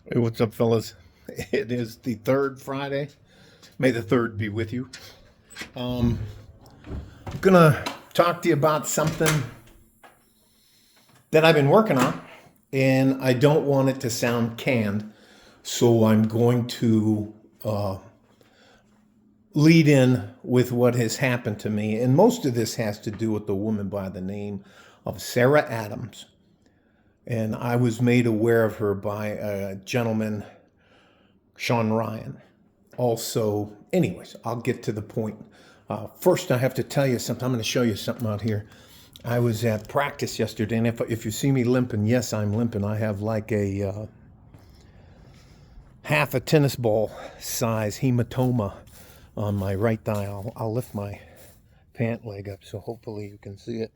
Hey, what's up, fellas? It is the third Friday. May the third be with you. I'm gonna talk to you about something that I've been working on, and I don't want it to sound canned, so I'm going to lead in with what has happened to me. And most of this has to do with a woman by the name of Sarah Adams. And I was made aware of her by a gentleman, Sean Ryan. Also, anyways, I'll get to the point. First, I have to tell you something. I'm going to show you something out here. I was at practice yesterday, and if you see me limping, yes, I'm limping. I have like a half a tennis ball size hematoma on my right thigh. I'll lift my pant leg up so hopefully you can see it.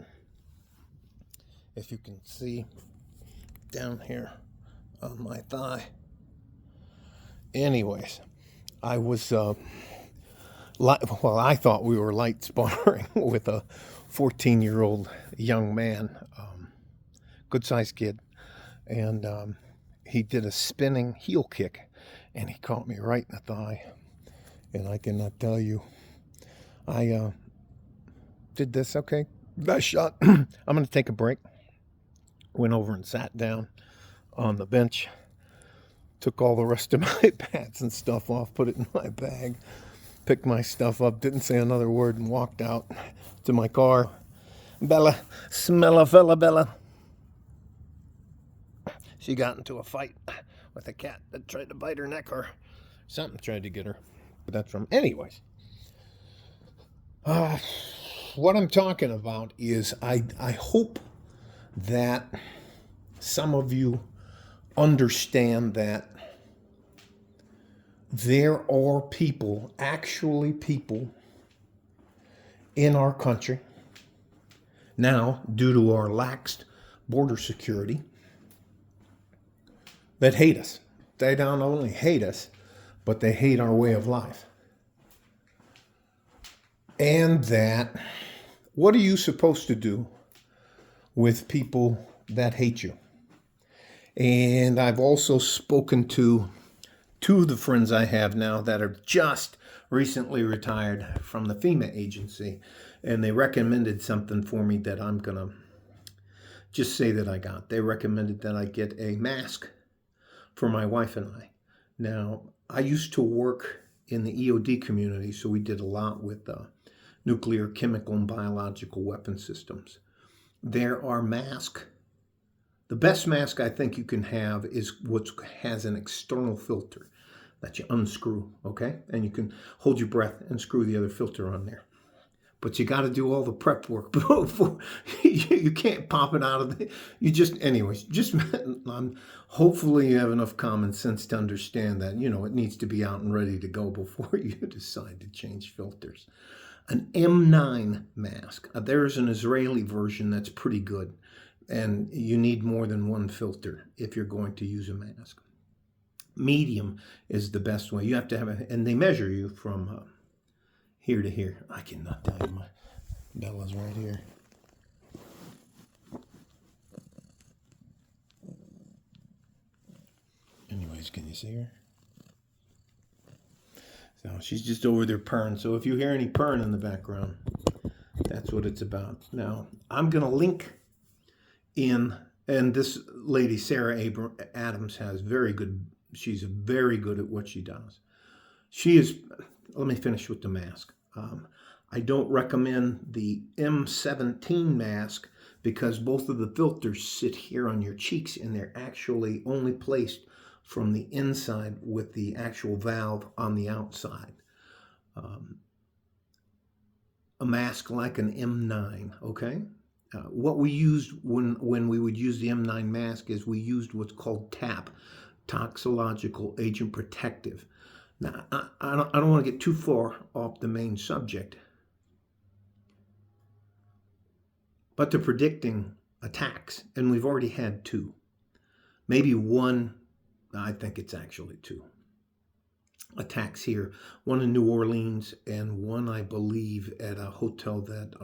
If you can see down here on my thigh. Anyways, I was well, I thought we were light sparring with a 14-year-old young man, good sized kid, and he did a spinning heel kick, and he caught me right in the thigh. And I cannot tell you, I did this. Okay, nice shot. I'm going to take a break. Went over and sat down on the bench, took all the rest of my pads and stuff off, put it in my bag, picked my stuff up, didn't say another word, and walked out to my car. Bella, smell a fella, Bella. She got into a fight with a cat that tried to bite her neck, or something tried to get her. But that's from, anyways. What I'm talking about is I hope that some of you understand that there are people, actually people, in our country now, due to our lax border security, that hate us. They don't only hate us, but they hate our way of life. And that, what are you supposed to do with people that hate you? And I've also spoken to two of the friends I have now that are just recently retired from the FEMA agency, and they recommended something for me that I'm going to just say that I got. They recommended that I get a mask for my wife and I. Now, I used to work in the EOD community, so we did a lot with nuclear, chemical, and biological weapon systems. There are masks. The best mask I think you can have is what has an external filter that you unscrew, okay? And you can hold your breath and screw the other filter on there. But you got to do all the prep work before you can't pop it out of the. You just, anyways, just hopefully you have enough common sense to understand that it needs to be out and ready to go before you decide to change filters. An M9 mask. There's an Israeli version that's pretty good, and you need more than one filter if you're going to use a mask. Medium is the best way. You have to have and they measure you from here to here. I cannot tell you, my Bella's right here. Anyways, can you see her? So she's just over there purring. So if you hear any purring in the background, that's what it's about. Now, I'm going to link in, and this lady, Sarah Adams, has she's very good at what she does. Let me finish with the mask. I don't recommend the M17 mask because both of the filters sit here on your cheeks, and they're actually only placed from the inside with the actual valve on the outside. A mask like an M9, okay? What we used when we would use the M9 mask is we used what's called TAP, Toxicological Agent Protective. Now, I don't want to get too far off the main subject, but they're predicting attacks, and we've already had two. Maybe one, I think it's actually two attacks here. One in New Orleans and one, I believe, at a hotel that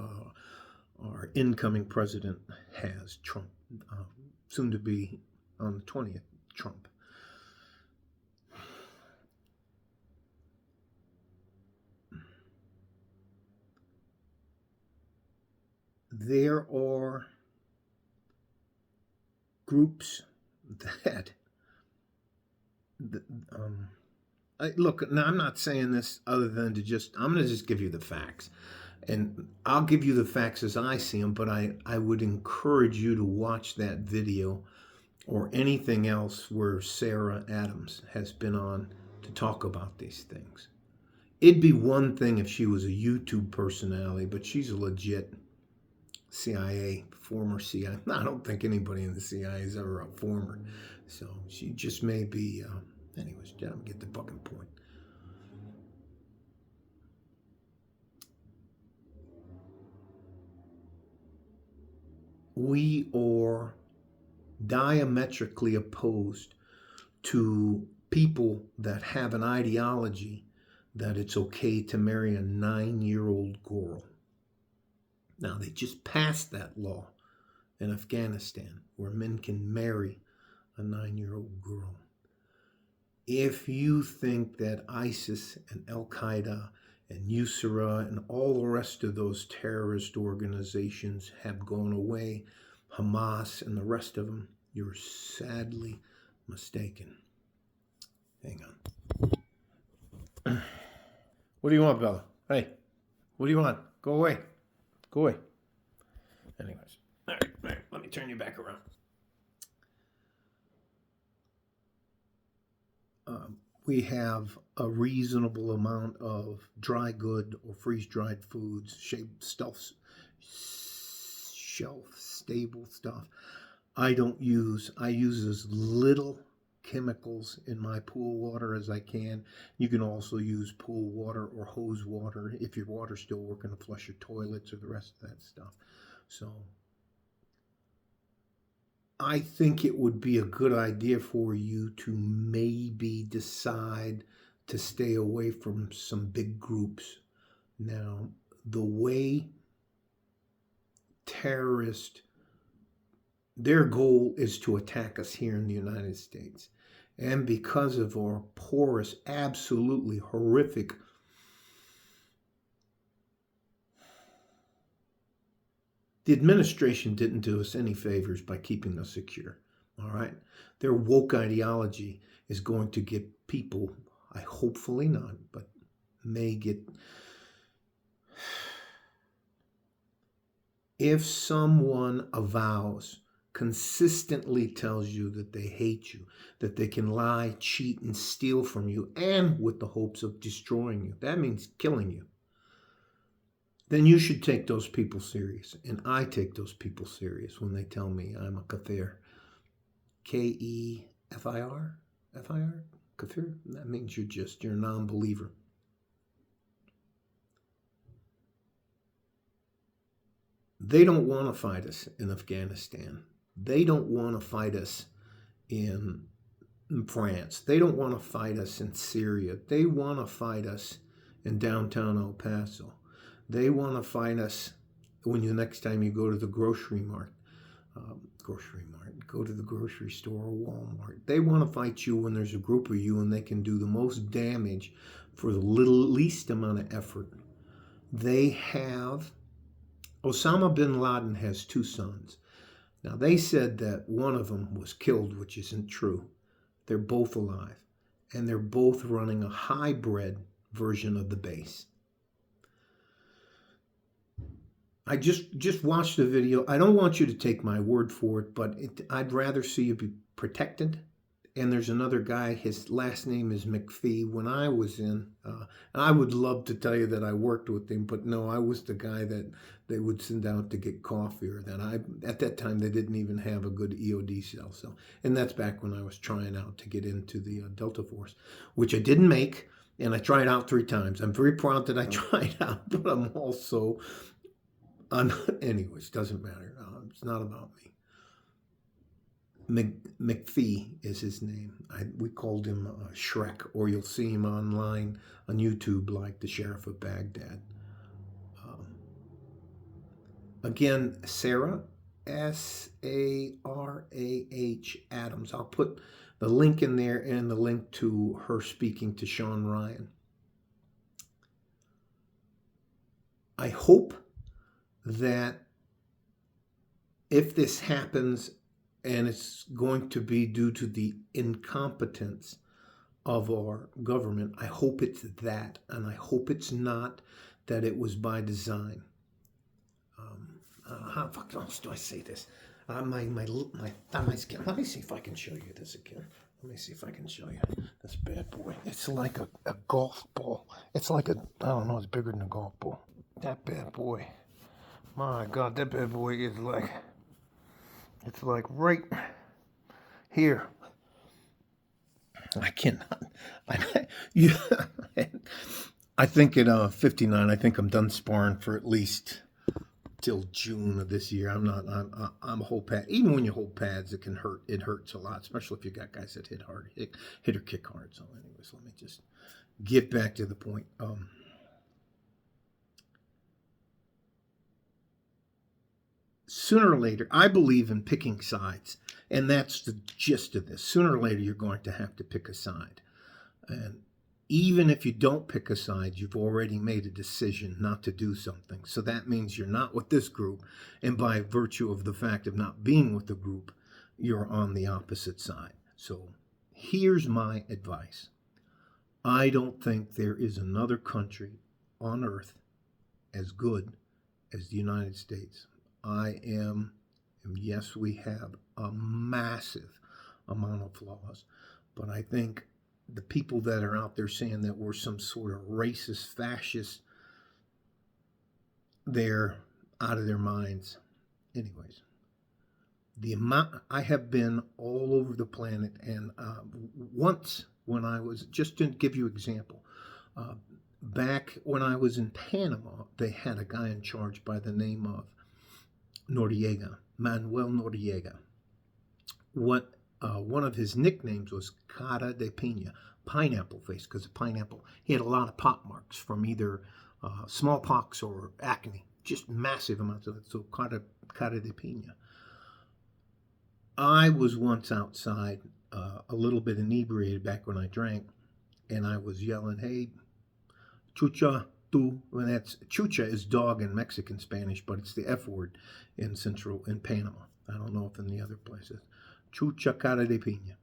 our incoming president has, Trump, soon to be on the 20th, Trump. there are groups that look, now I'm not saying this other than to I'm going to just give you the facts. And I'll give you the facts as I see them, but I would encourage you to watch that video or anything else where Sarah Adams has been on to talk about these things. It'd be one thing if she was a YouTube personality, but she's a legit CIA, former CIA. I don't think anybody in the CIA is ever a former. So she just may be, anyways, I don't get the fucking point. We are diametrically opposed to people that have an ideology that it's okay to marry a 9-year-old girl. Now, they just passed that law in Afghanistan where men can marry a 9-year-old girl. If you think that ISIS and Al-Qaeda and Nusra and all the rest of those terrorist organizations have gone away, Hamas and the rest of them, you're sadly mistaken. Hang on. What do you want, Bella? Hey, what do you want? Go away. Go away. Anyways, all right, let me turn you back around. We have a reasonable amount of dry good or freeze-dried foods, shelf-stable stuff. I use as little chemicals in my pool water as I can. You can also use pool water or hose water if your water's still working to flush your toilets or the rest of that stuff. So I think it would be a good idea for you to maybe decide to stay away from some big groups. Now, the way terrorists, their goal is to attack us here in the United States. And because of our porous, absolutely horrific the administration didn't do us any favors by keeping us secure, all right? Their woke ideology is going to get people, I hopefully not, but may get... If someone consistently tells you that they hate you, that they can lie, cheat, and steal from you, and with the hopes of destroying you, that means killing you, then you should take those people serious. And I take those people serious when they tell me I'm a kafir. K-E-F-I-R? F-I-R? Kafir? That means you're a non-believer. They don't want to fight us in Afghanistan. They don't want to fight us in France. They don't want to fight us in Syria. They want to fight us in downtown El Paso. They want to fight us when next time you go to the grocery mart, go to the grocery store or Walmart. They want to fight you when there's a group of you and they can do the most damage for the least amount of effort. Osama bin Laden has 2 sons. Now, they said that one of them was killed, which isn't true. They're both alive, and they're both running a hybrid version of the base. I just watched the video. I don't want you to take my word for it, but I'd rather see you be protected. And there's another guy, his last name is McPhee. When I was I would love to tell you that I worked with him, but no, I was the guy that they would send out to get coffee, or at that time they didn't even have a good EOD cell. So, and that's back when I was trying out to get into the Delta Force, which I didn't make, and I tried out 3 times. I'm very proud that I tried out, but anyways, doesn't matter. It's not about me. McPhee is his name. We called him Shrek, or you'll see him online on YouTube like the Sheriff of Baghdad. Again, Sarah, S-A-R-A-H Adams. I'll put the link in there and the link to her speaking to Sean Ryan. I hope that if this happens, and it's going to be due to the incompetence of our government, I hope it's that, and I hope it's not that it was by design. How fuck else do I say this? My thighs. Let me see if I can show you this again. Let me see if I can show you this bad boy. It's like a golf ball. It's like I don't know, it's bigger than a golf ball. That bad boy. My God, that bad boy is like, it's like right here. I cannot. I think at 59, I think I'm done sparring for at least till June of this year. I'm a whole pad. Even when you hold pads, it can hurt. It hurts a lot, especially if you got guys that hit hard, hit or kick hard. So anyways, let me just get back to the point. Sooner or later, I believe in picking sides, and that's the gist of this. Sooner or later, you're going to have to pick a side. And even if you don't pick a side, you've already made a decision not to do something. So that means you're not with this group, and by virtue of the fact of not being with the group, you're on the opposite side. So here's my advice. I don't think there is another country on earth as good as the United States. And yes, we have a massive amount of flaws, but I think the people that are out there saying that we're some sort of racist, fascist, they're out of their minds. Anyways, the amount I have been all over the planet, and once when I was, just to give you an example, back when I was in Panama, they had a guy in charge by the name of Manuel Noriega. One of his nicknames was Cara de Pina, pineapple face, because of pineapple. He had a lot of pop marks from either smallpox or acne, just massive amounts of it. So Cara de Pina. I was once outside, a little bit inebriated back when I drank, and I was yelling, "Hey, chucha, tu." Well, that's chucha is dog in Mexican Spanish, but it's the F word in Panama. I don't know if in the other places. Chucha cara de pina.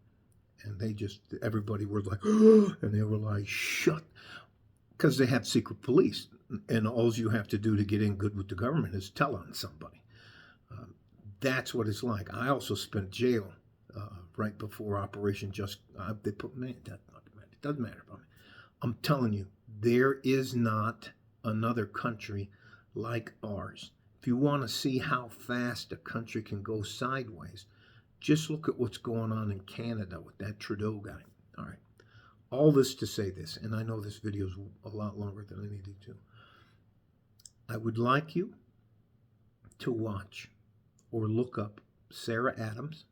And everybody was like, and they were like, shut. Because they have secret police. And all you have to do to get in good with the government is tell on somebody. That's what it's like. I also spent jail right before Operation Just. They put me, it doesn't matter about me. I'm telling you, there is not another country like ours. If you want to see how fast a country can go sideways, just look at what's going on in Canada with that Trudeau guy. All right. All this to say this, and I know this video is a lot longer than I needed to. I would like you to watch or look up Sarah Adams,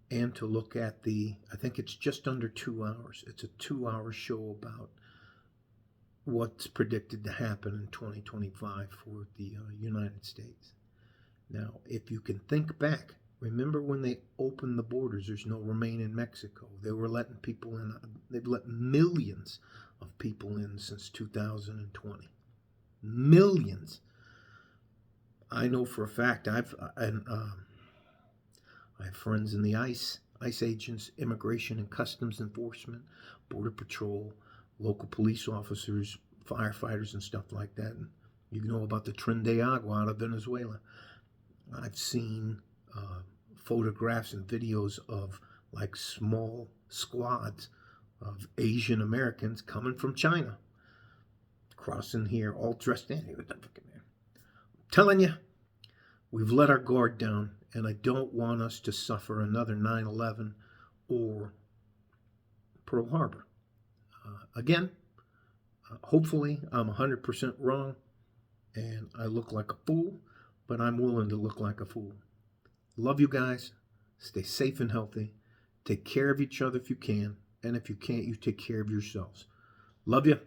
and to look at I think it's just under 2 hours. It's a 2-hour show about what's predicted to happen in 2025 for the United States. Now, if you can think back, remember when they opened the borders, there's no Remain in Mexico. They were letting people in. They've let millions of people in since 2020. Millions. I know for a fact, I have friends in the ICE agents, Immigration and Customs Enforcement, Border Patrol, local police officers, firefighters, and stuff like that. And you know about the Tren de Agua out of Venezuela. I've seen photographs and videos of like small squads of Asian Americans coming from China, crossing here, all dressed in. I'm telling you, we've let our guard down, and I don't want us to suffer another 9/11 or Pearl Harbor. Again, hopefully I'm 100% wrong, and I look like a fool, but I'm willing to look like a fool. Love you guys. Stay safe and healthy. Take care of each other if you can, and if you can't, you take care of yourselves. Love you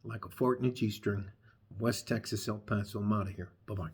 like a fart in a G-string. West Texas, El Paso. I'm out of here. Bye-bye.